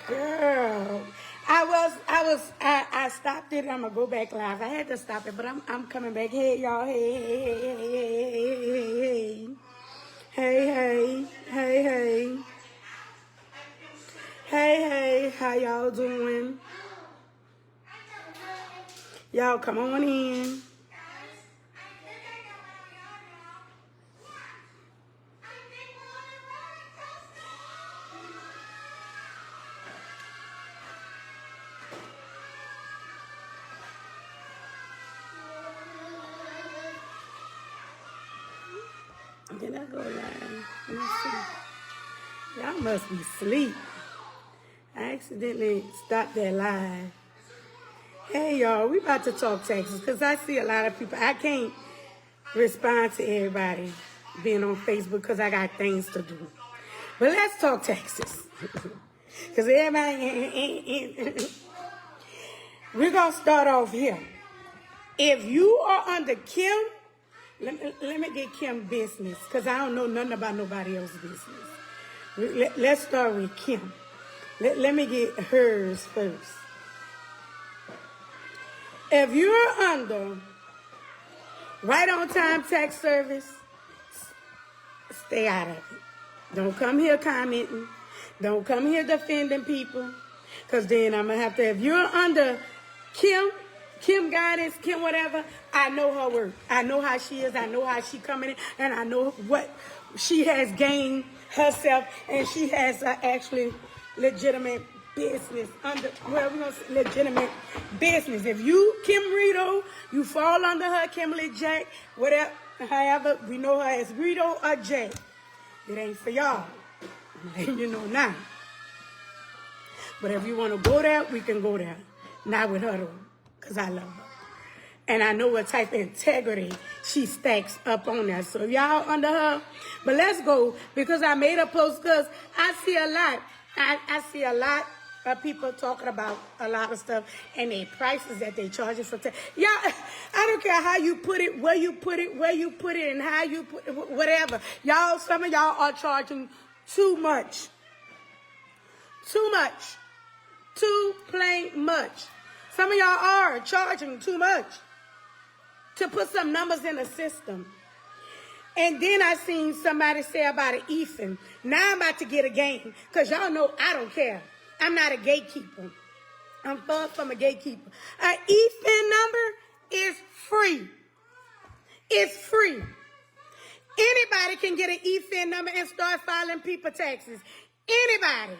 Girl, I stopped it. I'm gonna go back live. I had to stop it, but I'm coming back. Hey, y'all. Hey. Hey. How y'all doing? Y'all come on in. Did I go live? Let me see. Y'all must be asleep. I accidentally stopped that live. Hey, y'all, we about to talk taxes because I see a lot of people. I can't respond to everybody being on Facebook because I got things to do. But let's talk taxes. Because everybody, we're going to start off here. If you are under Kim, let me get Kim business because I don't know nothing about nobody else's business. Let's start with Kim. Let me get hers first. If you're under right on time tax service, stay out of it. Don't come here commenting. Don't come here defending people. Because then I'm going to have to, if you're under Kim guidance, Kim whatever, I know her work. I know how she is. I know how she coming in. And I know what she has gained herself. And she has actually legitimate business under, well, we're going to say legitimate business. If you, Kim Rito, you fall under her, Kimberly Jack, whatever, however, we know her as Rito or Jack. It ain't for y'all. You know now. But if you want to go there, we can go there. Not with her, though, because I love her. And I know what type of integrity she stacks up on there. So if y'all under her, but let's go, because I made a post, because I see a lot. I see a lot of people talking about a lot of stuff and their prices that they charge for tax. Y'all, I don't care how you put it, where you put it, and how you put it, whatever. Y'all, some of y'all are charging too much. Too much. Too plain much. Some of y'all are charging too much to put some numbers in the system. And then I seen somebody say about an EFIN. Now I'm about to get a game. Because y'all know I don't care. I'm not a gatekeeper. I'm far from a gatekeeper. An EFIN number is free. It's free. Anybody can get an EFIN number and start filing people taxes. Anybody.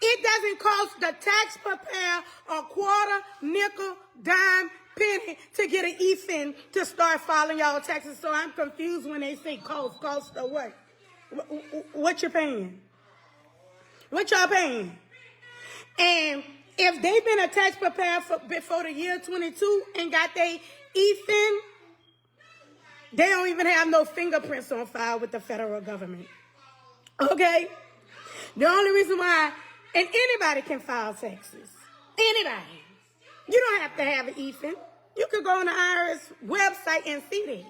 It doesn't cost the taxpayer a quarter, nickel, dime, penny to get an EFIN to start filing y'all taxes. So I'm confused when they say cost or what? What you paying? What y'all paying? And if they've been a taxpayer before the year 22 and got their EFIN, they don't even have no fingerprints on file with the federal government. Okay? The only reason why, and anybody can file taxes. Anybody. You don't have to have an EFIN. You could go on the IRS website and see that.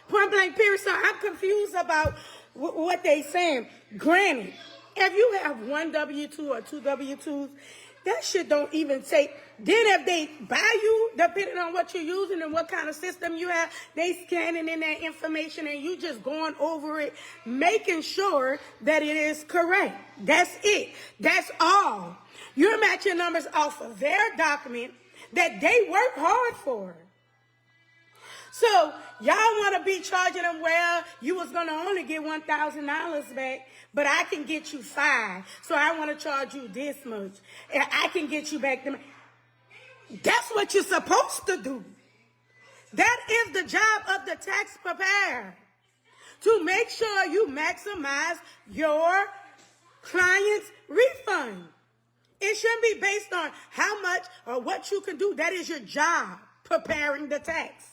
Point blank period. So I'm confused about what they saying. Granted, if you have one W-2 or two W-2s, that shit don't even take. Then if they buy you, depending on what you're using and what kind of system you have, they scanning in that information and you just going over it, making sure that it is correct. That's it. That's all. You're matching numbers off of their document that they work hard for. So y'all want to be charging them, well, you was going to only get $1,000 back, but I can get you $5,000. So I want to charge you this much. And I can get you back the. That's what you're supposed to do. That is the job of the tax preparer. To make sure you maximize your client's refund. It shouldn't be based on how much or what you can do. That is your job, preparing the tax.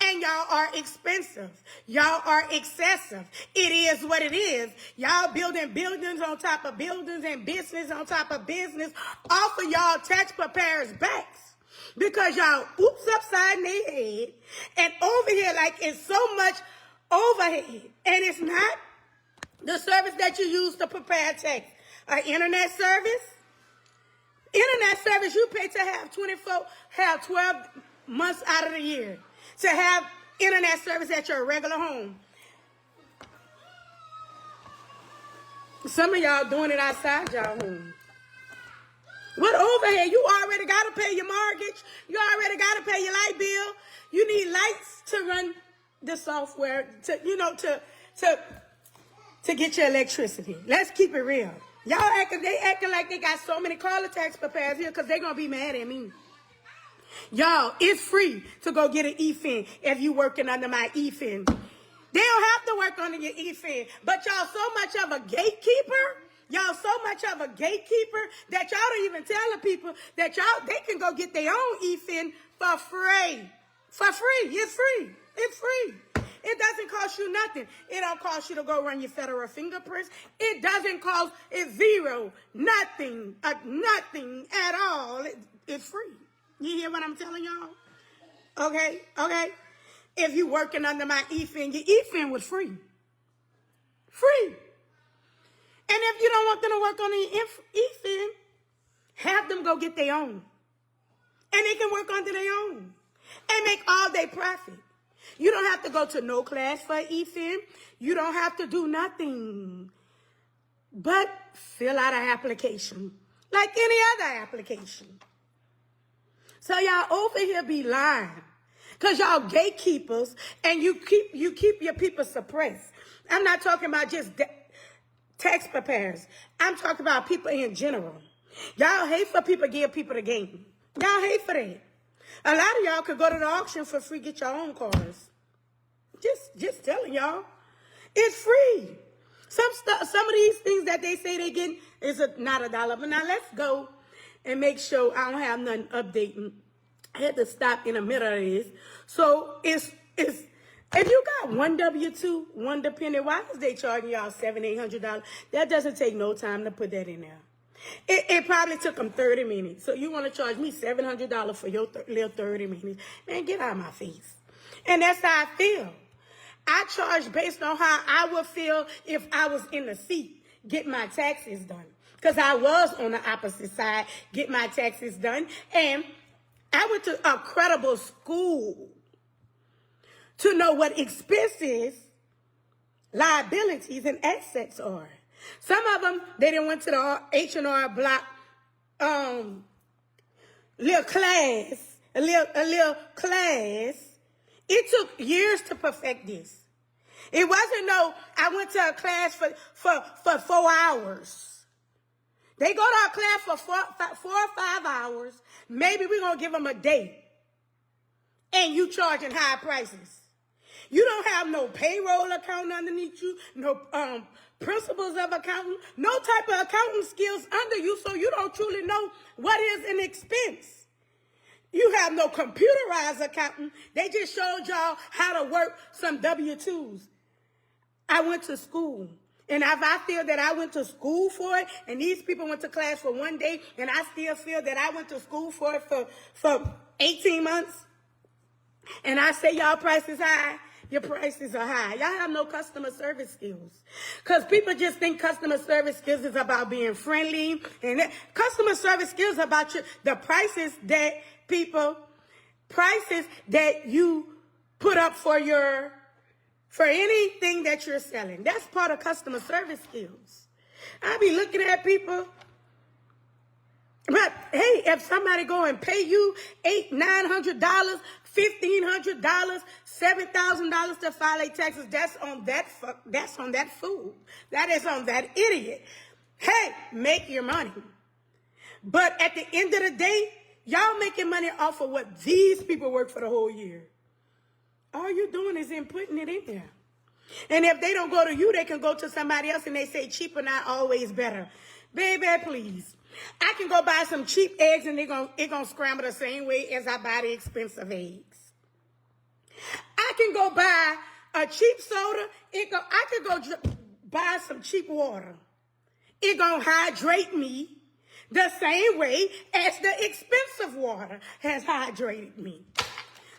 And y'all are expensive. Y'all are excessive. It is what it is. Y'all building buildings on top of buildings and business on top of business off of y'all tax preparers' backs. Because y'all oops upside their head and over here like it's so much overhead. And it's not the service that you use to prepare tax. An internet service? Internet service you pay to have 12 months out of the year to have internet service at your regular home. Some of y'all doing it outside y'all home. What overhead? You already got to pay your mortgage. You already got to pay your light bill. You need lights to run the software to get your electricity. Let's keep it real. Y'all acting like they got so many caller tax preparers here because they're going to be mad at me. Y'all, it's free to go get an EFIN if you working under my EFIN. They don't have to work under your EFIN, but y'all so much of a gatekeeper. Y'all so much of a gatekeeper that y'all don't even tell the people that they can go get their own EFIN for free. For free. It's free. It's free. It doesn't cost you nothing. It don't cost you to go run your federal fingerprints. It doesn't cost, it's zero. Nothing. Nothing at all. It's free. You hear what I'm telling y'all? Okay? Okay? If you working under my EFIN, your EFIN was free. Free. And if you don't want them to work on the EFIN, have them go get their own. And they can work under their own. And make all their profit. You don't have to go to no class for EFIN. You don't have to do nothing. But fill out an application. Like any other application. So y'all over here be lying. Because y'all gatekeepers and you keep your people suppressed. I'm not talking about just tax preparers. I'm talking about people in general. Y'all hate for people to give people the game. Y'all hate for that. A lot of y'all could go to the auction for free, get your own cars. Just telling y'all. It's free. Some of these things that they say they get is not $1. But now let's go and make sure I don't have nothing updating. I had to stop in the middle of this. So it's if you got one W-2, one dependent, why is they charging y'all $700-800? That doesn't take no time to put that in there. It probably took them 30 minutes. So you want to charge me $700 for your little 30 minutes? Man, get out of my face. And that's how I feel. I charge based on how I would feel if I was in the seat, get my taxes done. Because I was on the opposite side, get my taxes done. And I went to a credible school to know what expenses, liabilities, and assets are. Some of them, they didn't went to the H&R Block little class, a little class. It took years to perfect this. It wasn't I went to a class for 4 hours. They go to a class for 4 or 5 hours. Maybe we're going to give them a day. And you charging high prices. You don't have no payroll account underneath you, no principles of accounting, no type of accounting skills under you, so you don't truly know what is an expense. You have no computerized accounting. They just showed y'all how to work some W-2s. I went to school. And if I feel that I went to school for it, and these people went to class for 1 day, and I still feel that I went to school for it for 18 months, and I say y'all prices high, your prices are high. Y'all have no customer service skills. Because people just think customer service skills is about being friendly. And customer service skills about the prices that you put up for anything that you're selling. That's part of customer service skills. I be looking at people. But hey, if somebody go and pay you $800-900, $1,500, $7,000 to file their taxes, that's on that fool. That is on that idiot. Hey, make your money. But at the end of the day, y'all making money off of what these people work for the whole year. All you doing is putting it in there. And if they don't go to you, they can go to somebody else, and they say cheaper, not always better. Baby, please. I can go buy some cheap eggs, and it gonna scramble the same way as I buy the expensive eggs. I can go buy a cheap soda. I could go buy some cheap water. It gonna hydrate me the same way as the expensive water has hydrated me.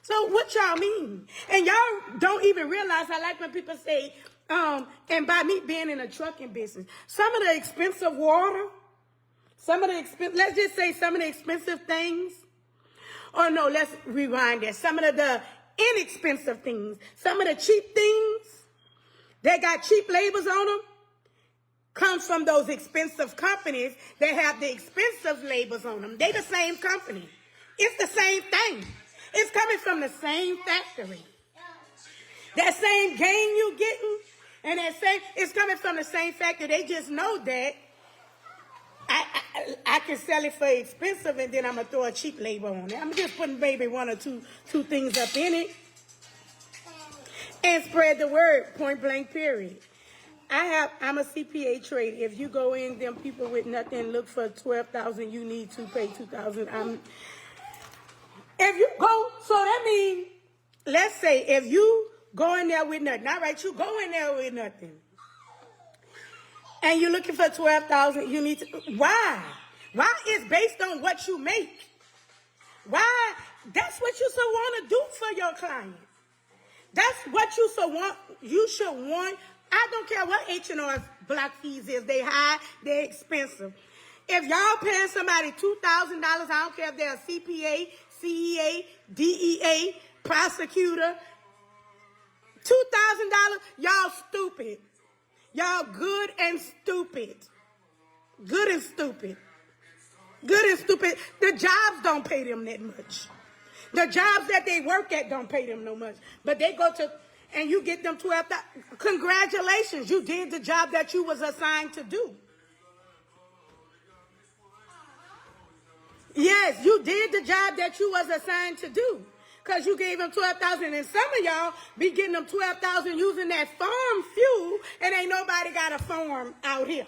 So what y'all mean? And y'all don't even realize, I like when people say, And by me being in a trucking business, some of the expensive water, let's just say some of the expensive things, or no, let's rewind that. Some of the inexpensive things, some of the cheap things, they got cheap labels on them, comes from those expensive companies that have the expensive labels on them. They the same company. It's the same thing. It's coming from the same factory. That same gain you getting, and it's coming from the same factory. They just know that I can sell it for expensive, and then I'm gonna throw a cheap label on it. I'm just putting maybe one or two things up in it, and spread the word. Point blank. Period. I'm a CPA trader. If you go in, them people with nothing look for 12,000, you need to pay 2,000. If you go, so that means, let's say if you go in there with nothing, all right, you go in there with nothing, and you're looking for 12,000, you need to, why? Why is based on what you make? Why? That's what you so want to do for your client. That's what you so want. You should want. I don't care what H&R's block fees is. They high, they expensive. If y'all paying somebody $2,000, I don't care if they're a CPA, CEA, DEA, prosecutor, $2,000, y'all stupid. Y'all good and stupid. Good and stupid. Good and stupid. The jobs don't pay them that much. The jobs that they work at don't pay them no much. But they go to, and you get them 12,000. Congratulations, you did the job that you was assigned to do. Yes, you did the job that you was assigned to do. Because you gave them 12,000, and some of y'all be getting them 12,000 using that farm fuel, and ain't nobody got a farm out here.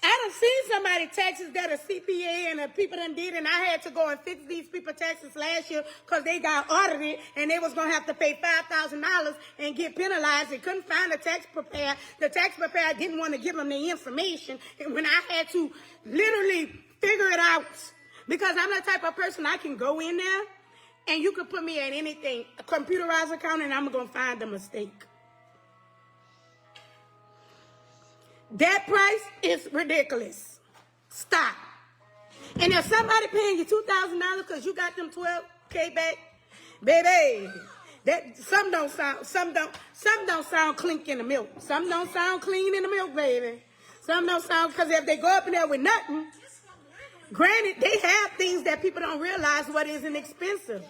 I done seen somebody taxes that a CPA and the people done did, and I had to go and fix these people taxes last year because they got audited and they was going to have to pay $5,000 and get penalized. They couldn't find a tax preparer. The tax preparer didn't want to give them the information, and when I had to literally figure it out, because I'm the type of person I can go in there and you can put me at anything, a computerized account, and I'm going to find the mistake. That price is ridiculous. Stop. And if somebody paying you $2,000 because you got them 12K back, baby, that some don't sound clink in the milk. Some don't sound clean in the milk, baby. Some don't sound, because if they go up in there with nothing, granted, they have things that people don't realize what isn't expensive.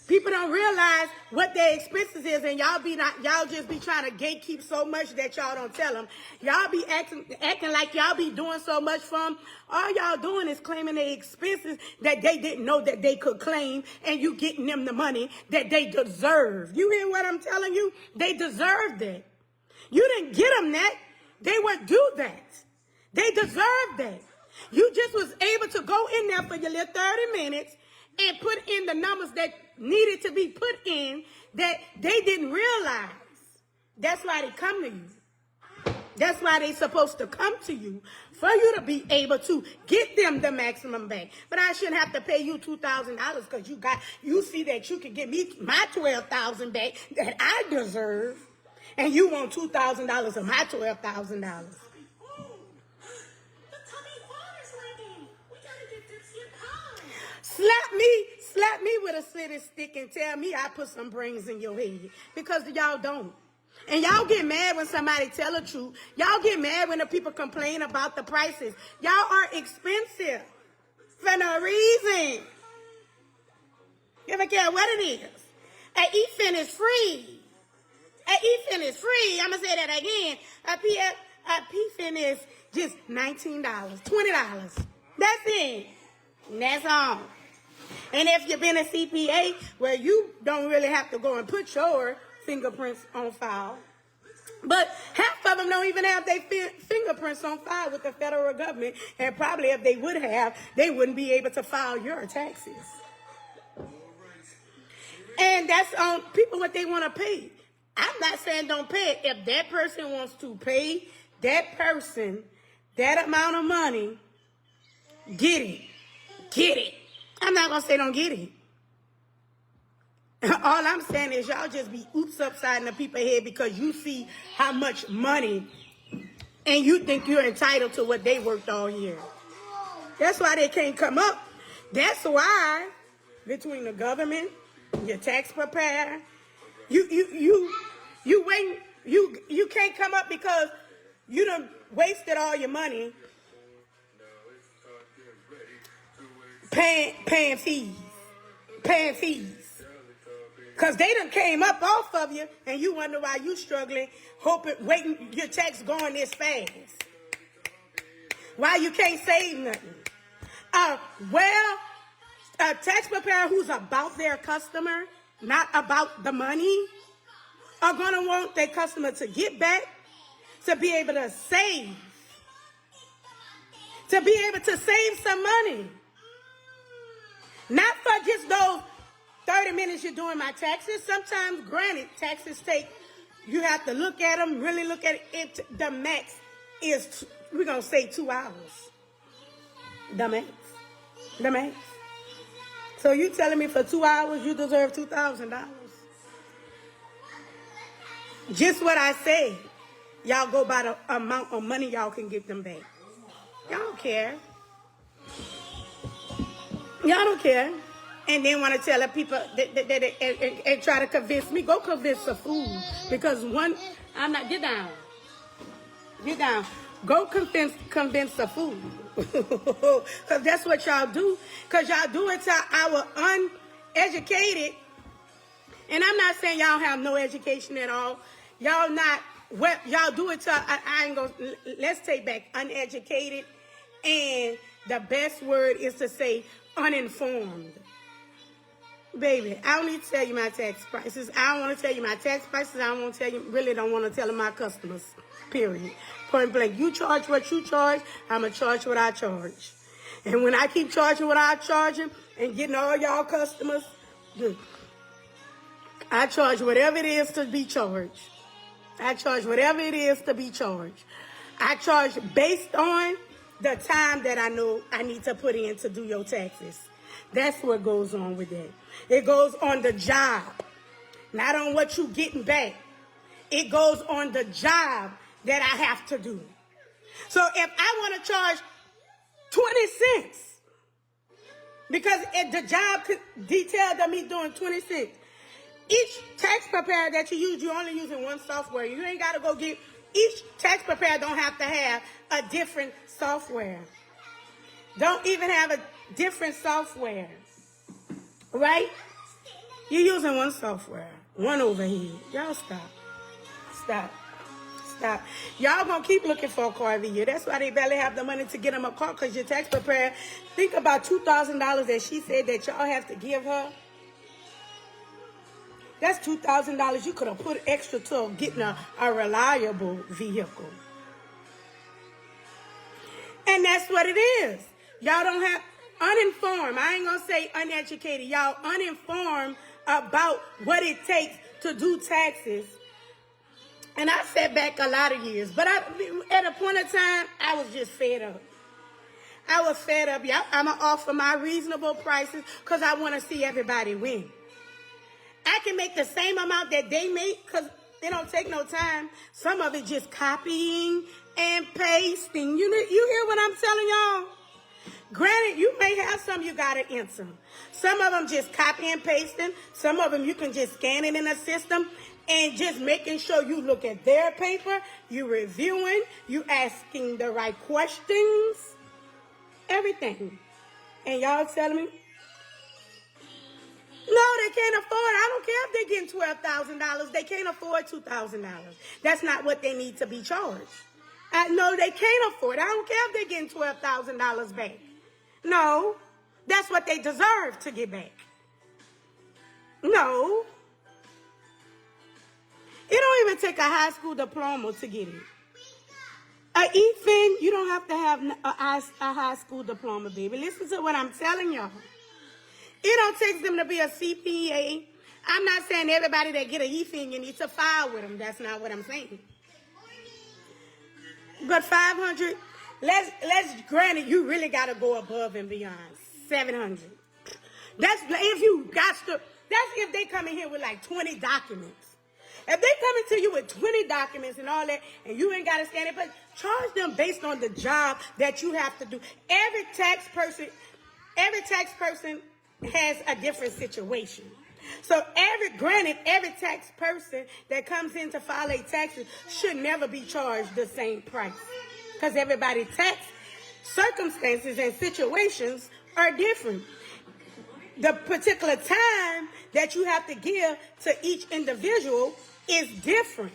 People don't realize what their expenses is, and y'all just be trying to gatekeep so much that y'all don't tell them. Y'all be acting like y'all be doing so much for them. All y'all doing is claiming their expenses that they didn't know that they could claim, and you getting them the money that they deserve. You hear what I'm telling you? They deserve that. You didn't get them that. They would do that. They deserve that. You just was able to go in there for your little 30 minutes and put in the numbers that needed to be put in that they didn't realize. That's why they come to you. That's why they supposed to come to you, for you to be able to get them the maximum back. But I shouldn't have to pay you $2,000 because you see that you can get me my $12,000 back that I deserve, and you want $2,000 of my $12,000. Slap me with a city stick and tell me I put some brains in your head, because y'all don't. And y'all get mad when somebody tell the truth. Y'all get mad when the people complain about the prices. Y'all are expensive for no reason. You ever care what it is? A e-fin is free. A e-fin is free. I'm going to say that again. A p-fin is just $19, $20. That's it. And that's all. And if you've been a CPA, well, you don't really have to go and put your fingerprints on file. But half of them don't even have their fingerprints on file with the federal government. And probably if they would have, they wouldn't be able to file your taxes. And that's on people what they want to pay. I'm not saying don't pay it. If that person wants to pay that person that amount of money, get it. Get it. I'm not going to say don't get it. All I'm saying is y'all just be oops upside the people's head because you see how much money and you think you're entitled to what they worked all year. That's why they can't come up. That's why between the government, your tax preparer, you wait, you can't come up because you done wasted all your money paying fees. Because they done came up off of you and you wonder why you struggling, waiting your tax going this fast. Why you can't save nothing. A tax preparer who's about their customer, not about the money, are going to want their customer to get back, to be able to save. To be able to save some money. Not for just those 30 minutes you're doing my taxes. Sometimes, granted, taxes you have to look at them, really look at it. The max is, we're going to say 2 hours. The max. So you telling me for 2 hours you deserve $2,000? Just what I said. Y'all go by the amount of money y'all can give them back. Y'all don't care. Y'all don't care. And then want to tell the people and try to convince me. Go convince the fool. Because I'm not, get down. Go convince the fool. Because that's what y'all do. Because y'all do it to our uneducated. And I'm not saying y'all have no education at all. Y'all do it to, let's take back uneducated. And the best word is to say uninformed. Baby, I don't need to tell you my tax prices. I don't want to tell you my tax prices. I don't want to tell you, really don't want to tell them my customers. Period. Point blank. You charge what you charge, I'm going to charge what I charge. And when I keep charging what I charging and getting all y'all customers, I charge whatever it is to be charged. I charge based on the time that I know I need to put in to do your taxes. That's what goes on with that. It goes on the job, not on what you getting back. It goes on the job that I have to do. So if I want to charge 20 cents, because if the job detailed of me doing 20 cents, each tax preparer that you use, you're only using one software. You ain't got to go get, each tax preparer don't have to have a different software. Don't even have a different software. Right? You're using one software. One overhead. Y'all stop. Y'all gonna keep looking for a car every year. That's why they barely have the money to get them a car, because your tax preparer, think about $2,000 that she said that y'all have to give her. That's $2,000 you could have put extra to getting a reliable vehicle. And that's what it is. Y'all don't have uninformed. I ain't going to say uneducated. Y'all uninformed about what it takes to do taxes. And I sat back a lot of years. But at a point in time, I was just fed up. Y'all, I'm going to offer my reasonable prices because I want to see everybody win. I can make the same amount that they make because they don't take no time. Some of it just copying and pasting. You hear what I'm telling y'all? Granted, you may have some you got to enter. Some of them just copy and pasting. Some of them you can just scan it in a system and just making sure you look at their paper, you reviewing, you asking the right questions, everything. And y'all telling me, no, they can't afford it. I don't care if they're getting $12,000. They can't afford $2,000. That's not what they need to be charged. No, they can't afford it. I don't care if they're getting $12,000 back. No, that's what they deserve to get back. No. It don't even take a high school diploma to get it. An EFIN, you don't have to have a high school diploma, baby. Listen to what I'm telling y'all. It don't take them to be a CPA. I'm not saying everybody that get an EFIN, you need to file with them. That's not what I'm saying. But 500, let's granted, you really got to go above and beyond. 700. That's if you got to That's if they come in here with like 20 documents. If they coming to you with 20 documents and all that, and you ain't got to stand it, but charge them based on the job that you have to do. Every tax person has a different situation. So granted, every tax person that comes in to file a taxes should never be charged the same price. Because everybody's tax circumstances and situations are different. The particular time that you have to give to each individual is different.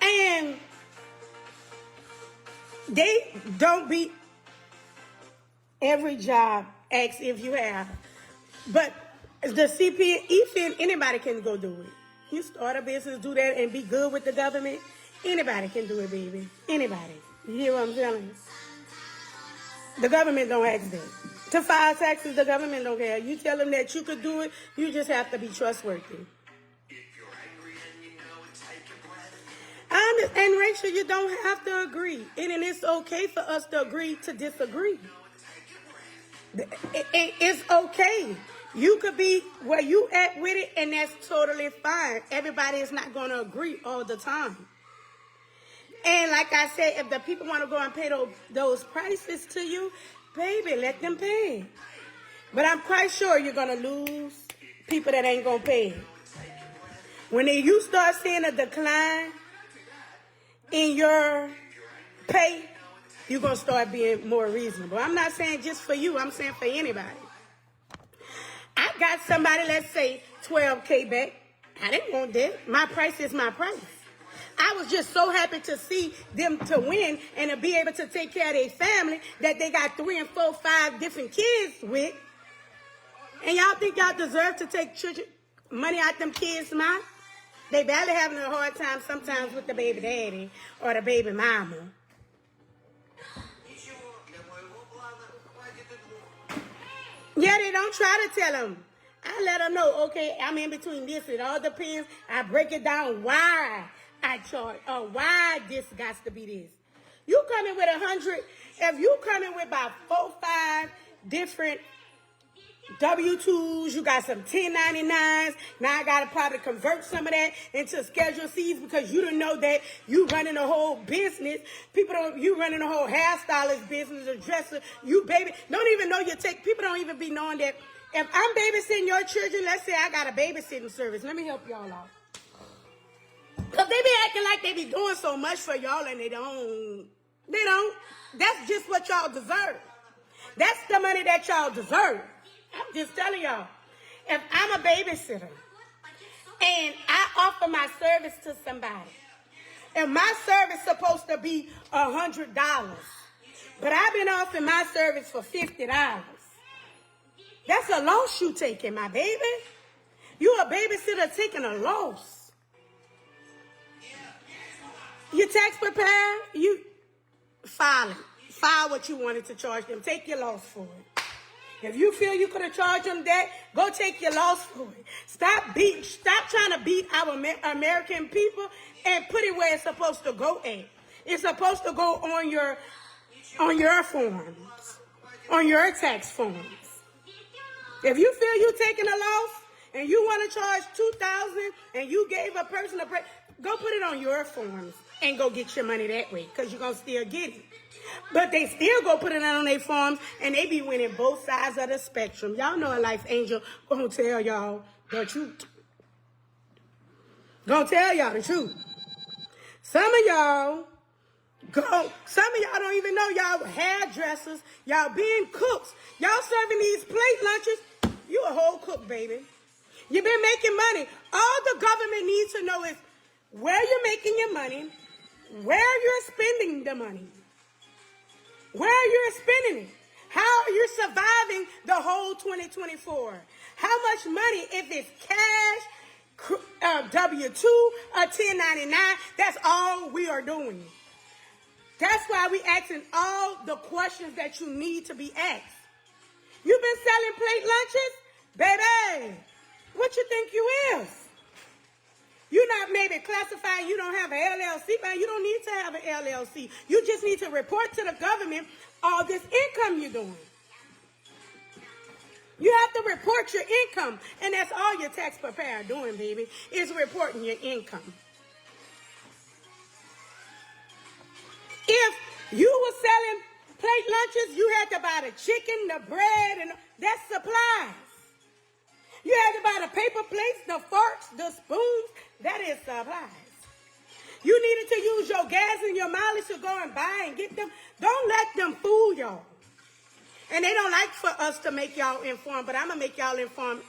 And they don't be every job asks if you have. But the CPA, even anybody can go do it. You start a business, do that, and be good with the government. Anybody can do it, baby. Anybody. You hear what I'm telling you? The government don't ask that. To file taxes, the government don't care. You tell them that you could do it, you just have to be trustworthy. And Rachel, you don't have to agree. And it's okay for us to agree to disagree. It's okay. You could be where you at with it, and that's totally fine. Everybody is not going to agree all the time. And like I said, if the people want to go and pay those prices to you, baby, let them pay. But I'm quite sure you're going to lose people that ain't going to pay. When you start seeing a decline in your pay, you're going to start being more reasonable. I'm not saying just for you. I'm saying for anybody. I got somebody, let's say, $12K back. I didn't want that. My price is my price. I was just so happy to see them to win and to be able to take care of their family that they got 3 and 4, 5 different kids with. And y'all think y'all deserve to take money out them kids' mouth? They barely having a hard time sometimes with the baby daddy or the baby mama. Yeah, they don't try to tell them. I let them know, okay, I'm in between this. It all depends. I break it down why I charge or why this got to be this. You come in with 100. If you come in with about 4, 5 different W-2s, you got some 1099s. Now I got to probably convert some of that into Schedule C's because you don't know that you running a whole business. You running a whole hairstylist business, a dresser. You baby, don't even know people don't even be knowing that. If I'm babysitting your children, let's say I got a babysitting service. Let me help y'all out. Because they be acting like they be doing so much for y'all and they don't. That's just what y'all deserve. That's the money that y'all deserve. I'm just telling y'all. If I'm a babysitter and I offer my service to somebody, and my service is supposed to be $100, but I've been offering my service for $50, that's a loss you taking, my baby. You a babysitter taking a loss. You tax prepared, you file it. File what you wanted to charge them. Take your loss for it. If you feel you could have charged them that, go take your loss for it. Stop trying to beat our American people and put it where it's supposed to go at. It's supposed to go on your forms, on your tax forms. If you feel you're taking a loss and you want to charge $2,000 and you gave a person a break, go put it on your forms and go get your money that way because you're going to still get it. But they still go put it on their forms and they be winning both sides of the spectrum. Y'all know a life angel going to tell y'all the truth. Gonna tell y'all the truth. Some of y'all don't even know y'all hairdressers. Y'all being cooks. Y'all serving these plate lunches. You a whole cook, baby. You've been making money. All the government needs to know is where you're making your money, where you're spending the money, where you're spending it, how you're surviving the whole 2024, how much money, if it's cash, W-2, or 1099, that's all we are doing. That's why we asking all the questions that you need to be asked. You've been selling plate lunches? Baby, what you think you is? You're not maybe classifying, you don't have an LLC, man. You don't need to have an LLC. You just need to report to the government all this income you're doing. You have to report your income. And that's all your tax preparer doing, baby, is reporting your income. If you were selling plate lunches, you had to buy the chicken, the bread, and that's supplies. You had to buy the paper plates, the forks, the spoons. That is supplies. You needed to use your gas and your mileage to go and buy and get them. Don't let them fool y'all. And they don't like for us to make y'all informed, but I'm going to make y'all informed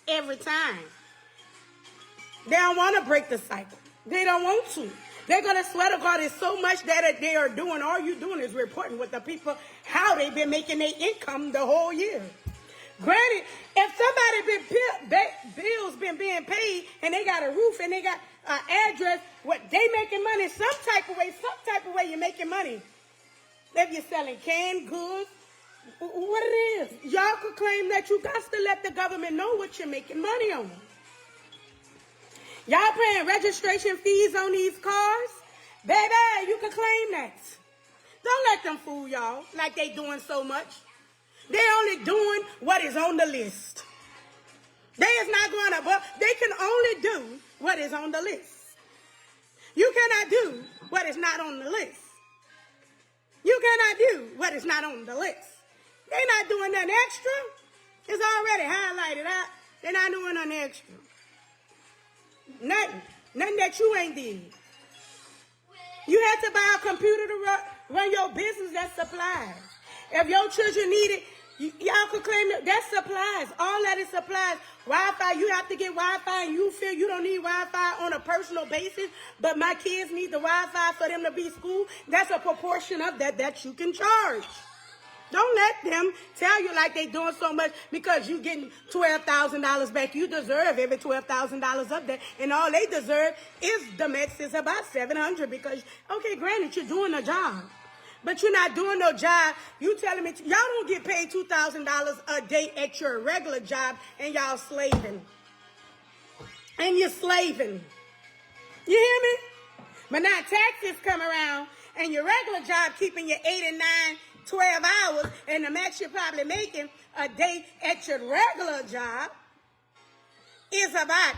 every time. They don't want to break the cycle. They don't want to. They're going to swear to God, it's so much that they are doing. All you doing is reporting with the people how they've been making their income the whole year. Granted, if somebody bills been being paid and they got a roof and they got an address, what they making money some type of way you're making money. If you're selling canned goods, what it is, y'all could claim that you got to let the government know what you're making money on. Y'all paying registration fees on these cars? Baby, you can claim that. Don't let them fool y'all like they doing so much. They only doing what is on the list. They is not going above. They can only do what is on the list. You cannot do what is not on the list. You cannot do what is not on the list. They're not doing nothing extra. It's already highlighted out. They're not doing nothing extra. Nothing that you ain't did. You had to buy a computer to run your business. That's supplies. If your children need it, y'all could claim that that's supplies. All that is supplies. Wi-Fi, you have to get Wi-Fi, and you feel you don't need Wi-Fi on a personal basis, but my kids need the Wi-Fi for them to be school. That's a proportion of that you can charge. Don't let them tell you like they doing so much because you getting $12,000 back. You deserve every $12,000 up there, and all they deserve is the max is about $700 because, okay, granted, you're doing a job. But you're not doing no job. You telling me y'all don't get paid $2,000 a day at your regular job and y'all slaving. And you're slaving. You hear me? But now taxes come around and your regular job keeping you 8 and 9, 12 hours, and the max you're probably making a day at your regular job is about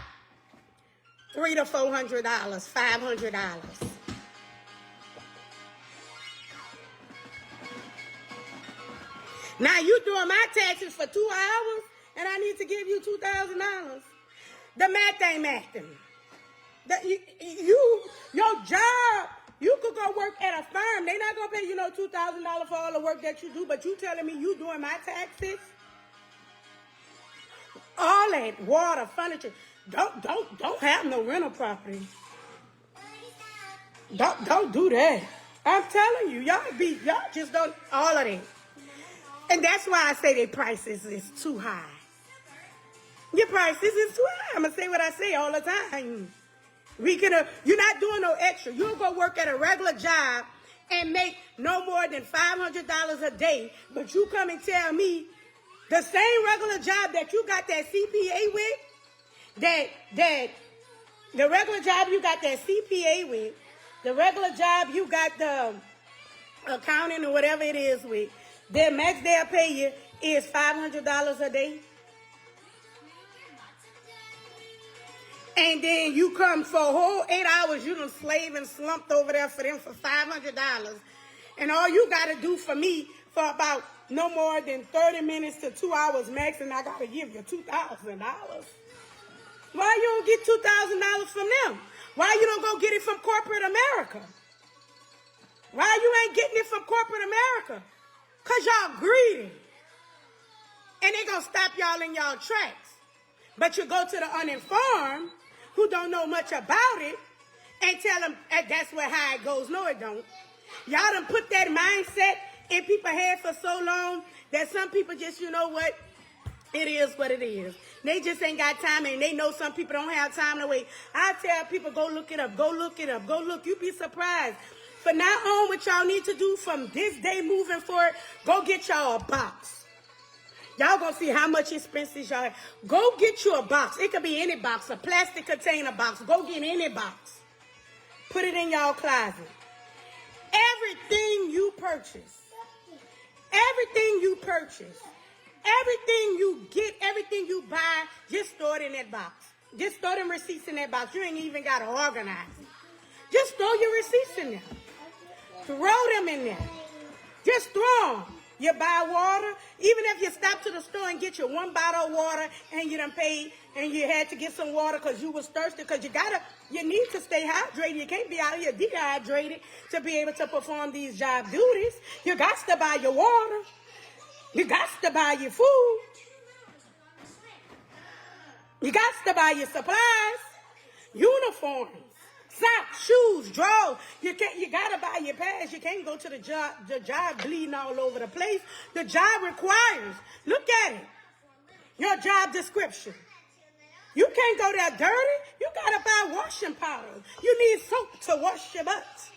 $300 to $400, $500. Now you doing my taxes for 2 hours, and I need to give you $2,000. The math ain't mathing. Your job, you could go work at a firm. They not gonna pay you no $2,000 for all the work that you do, but you telling me you doing my taxes? All that water, furniture. Don't have no rental property. Don't do that. I'm telling you, y'all just don't all of that. And that's why I say their prices is too high. Your prices is too high. I'm going to say what I say all the time. You're not doing no extra. You'll go work at a regular job and make no more than $500 a day. But you come and tell me the same regular job that you got that CPA with, that the regular job you got that CPA with, the regular job you got the accounting or whatever it is with, their max they'll pay you is $500 a day. And then you come for a whole 8 hours, you done slave and slumped over there for them for $500. And all you got to do for me for about no more than 30 minutes to 2 hours max, and I got to give you $2,000. Why you don't get $2,000 from them? Why you don't go get it from corporate America? Why you ain't getting it from corporate America? Because y'all greedy. And they going to stop y'all in y'all tracks. But you go to the uninformed who don't know much about it and tell them that's how it goes. No, it don't. Y'all done put that mindset in people's head for so long that some people just, you know what? It is what it is. They just ain't got time, and they know some people don't have time to wait. I tell people, go look it up. Go look it up. Go look. You'd be surprised. From now on, what y'all need to do from this day moving forward, go get y'all a box. Y'all gonna see how much expenses y'all have. Go get you a box. It could be any box, a plastic container box. Go get any box. Put it in y'all closet. Everything you purchase, Everything you get, everything you buy, just throw it in that box. Just throw them receipts in that box. You ain't even got to organize it. Just throw your receipts in there. Throw them in there. Just throw them. You buy water, even if you stop to the store and get you one bottle of water and you done paid and you had to get some water because you was thirsty, because you need to stay hydrated. You can't be out here dehydrated to be able to perform these job duties. You got to buy your water. You got to buy your food. You got to buy your supplies, uniforms, socks, shoes, drawers. You gotta buy your pads. You can't go to the job bleeding all over the place. The job requires, look at it, your job description. You can't go there dirty. You gotta buy washing powder. You need soap to wash your butts.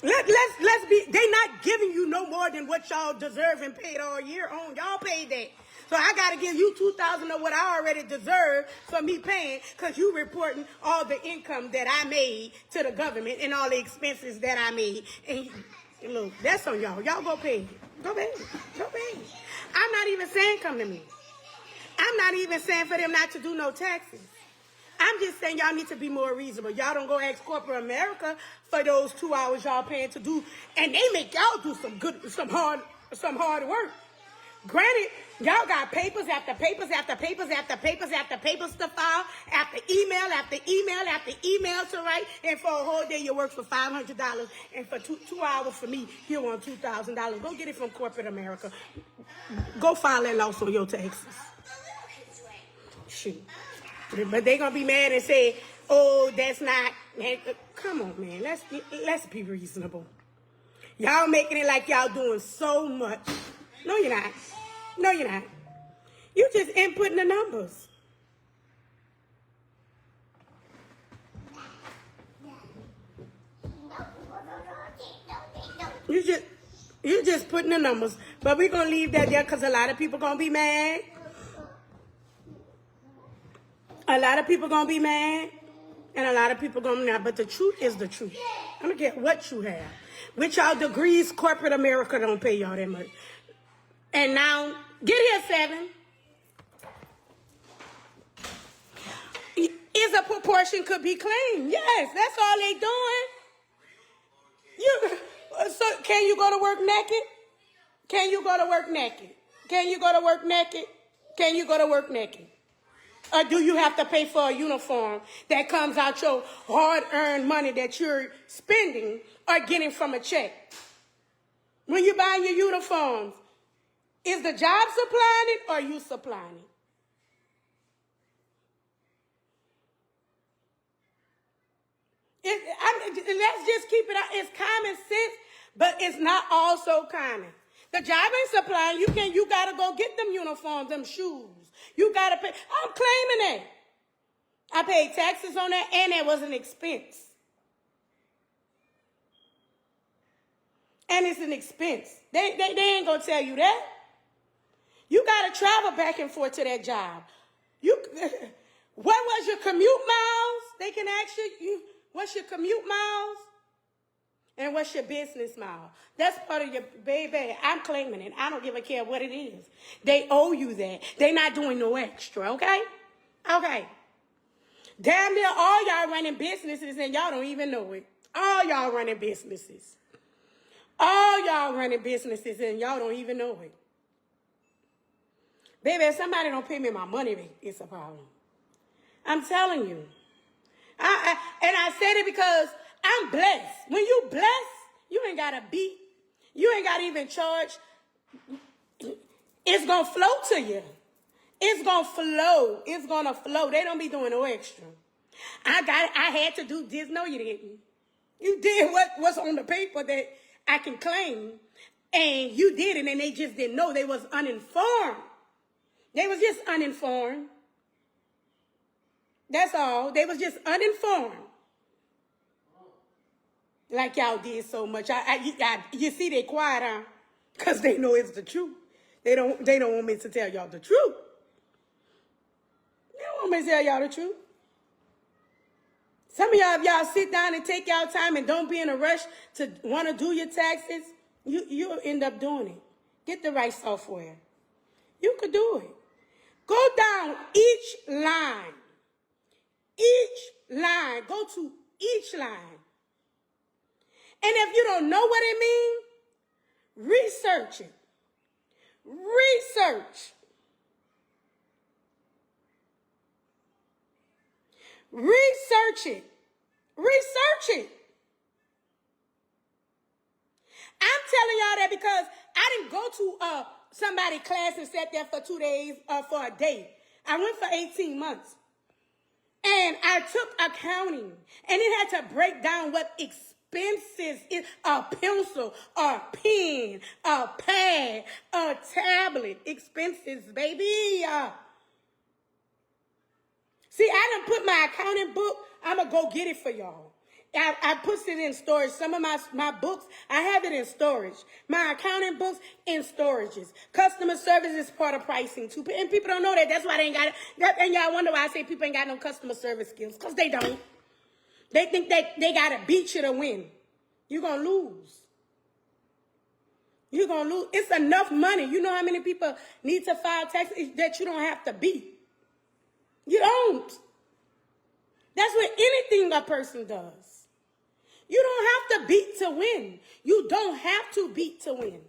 Let's be, they not giving you no more than what y'all deserve and paid all year on. Y'all paid that. So I got to give you $2,000 of what I already deserve for me paying, because you reporting all the income that I made to the government and all the expenses that I made. And look, that's on y'all. Y'all go pay it. Go pay it. Go pay it. I'm not even saying come to me. I'm not even saying for them not to do no taxes. I'm just saying y'all need to be more reasonable. Y'all don't go ask corporate America for those 2 hours y'all paying to do, and they make y'all do some hard work. Granted, y'all got papers after papers after papers after papers after papers to file, after email after email after email to write, and for a whole day you work for $500, and for two hours for me, you want $2,000. Go get it from corporate America. Go file that loss on your taxes. Shoot. But they gonna be mad and say, oh, that's not, man. Come on, man. Let's be reasonable. Y'all making it like y'all doing so much. No, you're not. No, you're not. You just inputting the numbers. You just putting the numbers. But we're gonna leave that there because a lot of people gonna be mad. A lot of people gonna be mad, and a lot of people gonna be mad. But the truth is the truth. I don't care what you have. With y'all degrees, corporate America don't pay y'all that much. And now, get here, 7. Is a proportion could be claimed? Yes, that's all they doing. So can you go to work naked? Can you go to work naked? Can you go to work naked? Can you go to work naked? Or do you have to pay for a uniform that comes out your hard-earned money that you're spending or getting from a check? When you buy your uniforms, is the job supplying it or you supplying it? Let's just keep it out. It's common sense, but it's not also common. The job ain't supplying. You gotta go get them uniforms, them shoes. You gotta pay. I'm claiming that. I paid taxes on that, and that was an expense. And it's an expense. They ain't gonna tell you that. You gotta travel back and forth to that job. What was your commute miles? They can ask you, what's your commute miles? And what's your business mile? That's part of your, baby, I'm claiming it. I don't give a care what it is. They owe you that. They're not doing no extra, okay? Okay. Damn near all y'all running businesses and y'all don't even know it. All y'all running businesses. All y'all running businesses and y'all don't even know it. Baby, if somebody don't pay me my money, it's a problem. I'm telling you. And I said it because I'm blessed. When you blessed, you ain't got to beat. You ain't got to even charge. It's going to flow to you. It's going to flow. It's going to flow. They don't be doing no extra. I had to do this. No, you didn't. You did what's on the paper that I can claim. And you did it, and they just didn't know. They was uninformed. They was just uninformed. That's all. They was just uninformed. Like y'all did so much. You see they quiet, huh? Because they know it's the truth. They don't want me to tell y'all the truth. They don't want me to tell y'all the truth. Some of y'all, if y'all sit down and take y'all time and don't be in a rush to want to do your taxes, you'll end up doing it. Get the right software. You could do it. Go down each line. Each line. Go to each line. And if you don't know what it means, research it. Research. Research it. Research it. I'm telling y'all that because I didn't go to somebody's class and sat there for 2 days or for a day. I went for 18 months. And I took accounting. And it had to break down what expenses is. A pencil, a pen, a pad, a tablet. Expenses, baby. See, I done put my accounting book. I'm going to go get it for y'all. I put it in storage. Some of my books, I have it in storage. My accounting books in storages. Customer service is part of pricing too. And people don't know that. That's why they ain't got it. And y'all wonder why I say people ain't got no customer service skills. Because they don't. They think that they got to beat you to win. You're going to lose. You're going to lose. It's enough money. You know how many people need to file taxes that you don't have to beat. You don't. That's what anything a person does. You don't have to beat to win. You don't have to beat to win.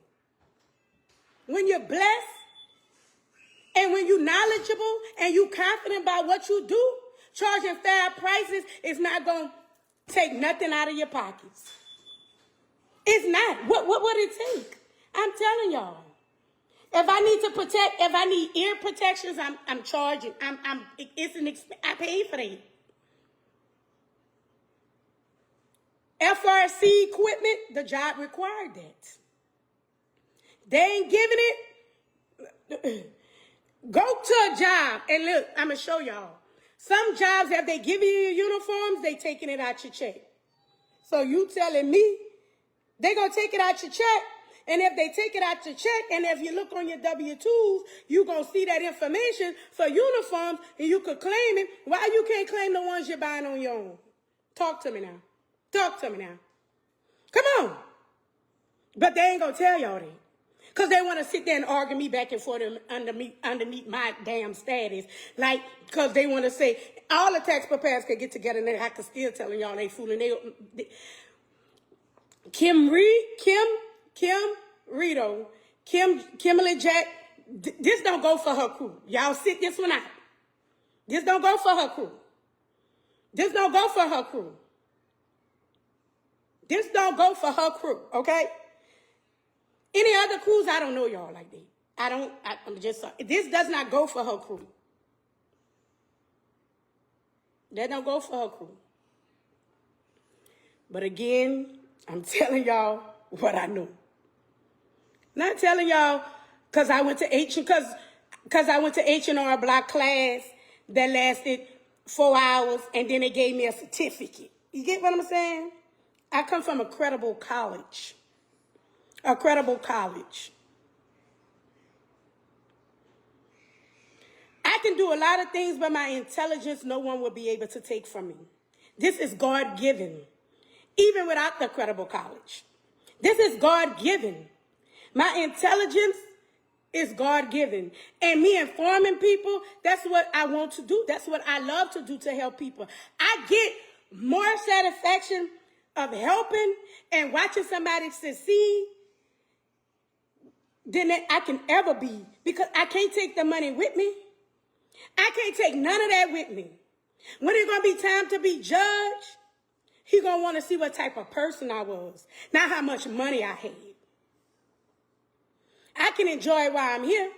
When you're blessed and when you're knowledgeable and you're confident about what you do, charging fair prices is not going to take nothing out of your pockets. It's not. What would it take? I'm telling y'all. If I need to protect, if I need ear protections, I'm charging. It's an expense. I pay for that. FRC equipment, the job required that. They ain't giving it. Go to a job and look, I'm going to show y'all. Some jobs, if they give you your uniforms, they taking it out your check. So you telling me they going to take it out your check? And if they take it out your check, and if you look on your W-2s, you going to see that information for uniforms, and you could claim it. Why you can't claim the ones you're buying on your own? Talk to me now. Talk to me now. Come on. But they ain't going to tell y'all that. Because they want to sit there and argue me back and forth underneath my damn status. Like, because they want to say, all the tax preparers could get together and I could still telling y'all they fooling. Kimberly Jack, this don't go for her crew. Y'all sit this one out. This don't go for her crew. This don't go for her crew. This don't go for her crew, okay? Any other crews, I don't know y'all like that. I'm just sorry. This does not go for her crew. That don't go for her crew. But again, I'm telling y'all what I know. Not telling y'all because I went to H&R Block class that lasted 4 hours and then they gave me a certificate. You get what I'm saying? I come from a credible college. A credible college. I can do a lot of things, but my intelligence no one will be able to take from me. This is God-given. Even without the credible college. This is God-given. My intelligence is God-given. And me informing people, that's what I want to do. That's what I love to do to help people. I get more satisfaction of helping and watching somebody succeed than I can ever be. Because I can't take the money with me. I can't take none of that with me. When it's going to be time to be judged, he's going to want to see what type of person I was. Not how much money I had. I can enjoy it while I'm here.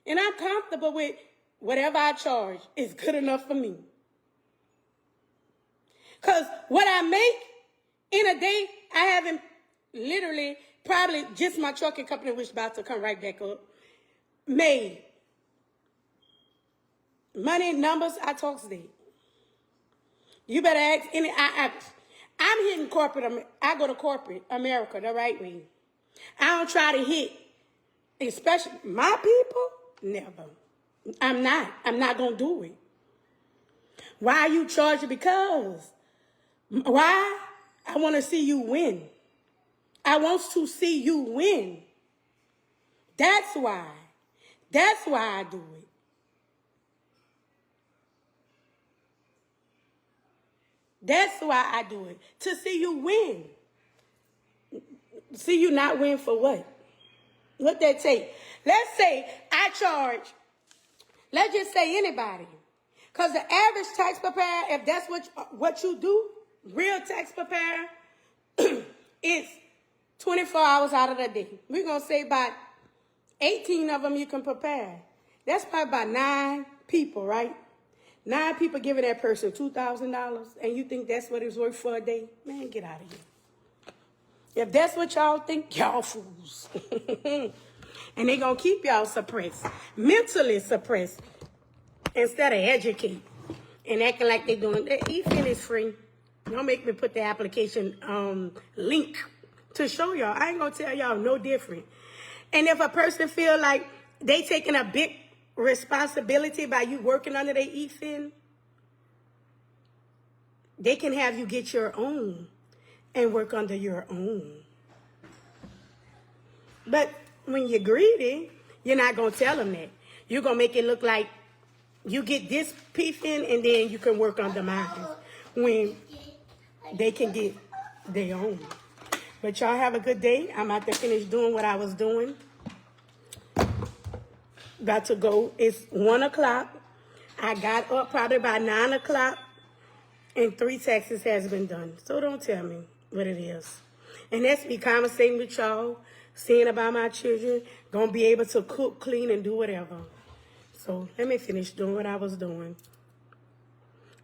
And I'm comfortable with whatever I charge is good enough for me. Because what I make in a day, I haven't literally, probably just my trucking company, which is about to come right back up, made. Money, numbers, I talk state. You better ask any, I'm hitting corporate, I go to corporate America the right way. I don't try to hit, especially my people, never. I'm not going to do it. Why are you charging? Because. Why? I want to see you win. I want to see you win. That's why. That's why I do it. That's why I do it. To see you win. See you not win for what? What that take? Let's say I charge, let's just say anybody. Because the average tax preparer, if that's what you do, real tax preparer, is 24 hours out of the day. We're going to say about 18 of them you can prepare. That's probably about 9 people, right? 9 people giving that person $2,000, and you think that's what it's worth for a day? Man, get out of here. If that's what y'all think, y'all fools. And they going to keep y'all suppressed, mentally suppressed, instead of educate and acting like they doing. The e-fin is free. Don't make me put the application link to show y'all. I ain't going to tell y'all no different. And if a person feel like they taking a big responsibility by you working under their e-fin, they can have you get your own and work under your own. But when you're greedy, you're not going to tell them that. You're going to make it look like you get this e-fin and then you can work under mine when they can get their own. But y'all have a good day. I'm about to finish doing what I was doing. About to go. It's 1 o'clock. I got up probably by 9 o'clock. And 3 taxes has been done. So don't tell me what it is. And that's me conversating with y'all, seeing about my children, gonna be able to cook, clean, and do whatever. So let me finish doing what I was doing.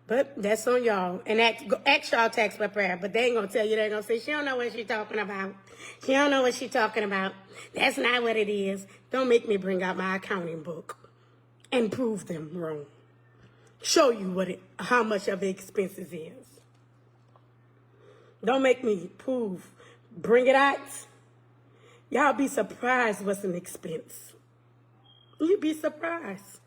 But that's on y'all. And ask y'all tax preparer. But they ain't gonna tell you. They're gonna say, she don't know what she's talking about. She don't know what she's talking about. That's not what it is. Don't make me bring out my accounting book and prove them wrong. Show you how much of the expenses is. Don't make me bring it out. Y'all be surprised what's an expense. You'd be surprised.